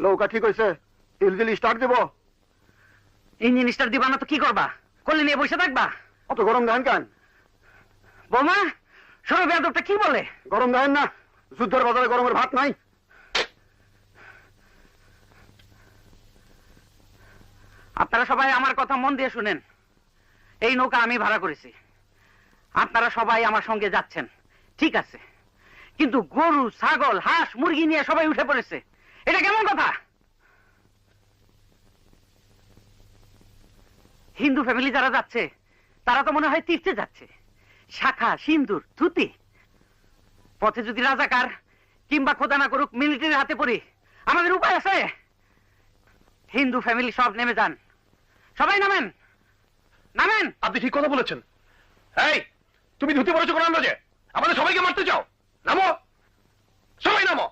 নৌকা ঠিক হয়েছে, ইঞ্জিন স্টার্ট দিব। ইঞ্জিন স্টার্ট দিবা না তো কি করবা? কলি নিয়ে বসে থাকবা? অত গরম দেন কেন? বৌমা, শোনো বেয়াদবটা কি বলে। গরম দেন না, যুদ্ধের বাজারে গরমের ভাত নাই। আপনারা সবাই আমার কথা মন দিয়ে শুনেন। এই নৌকা আমি ভাড়া করেছি, আপনারা সবাই আমার সঙ্গে যাচ্ছেন, ঠিক আছে, কিন্তু গরু, ছাগল, হাঁস, মুরগি নিয়ে সবাই উঠে পড়েছে। এটা কেমন কথা? হিন্দু ফ্যামিলি যারা যাচ্ছে তারা তো মনে হয় তীর্থে যাচ্ছে। শাখা, সিন্দুর, ধুতি। পথে যদি রাজাকার কিংবা খোদা না করুক মিলিটারির হাতে পড়ি, আমাদের উপায় আছে? হিন্দু ফ্যামিলি সব নেমে যান, সবাই নামেন, নামেন। আপনি ঠিক কথা বলেছেন। এই, তুমি ধুতি পড়েছো কোন আন্দাজে? আমাদের সবাইকে মারতে চাও? নামো, সবাই নামো।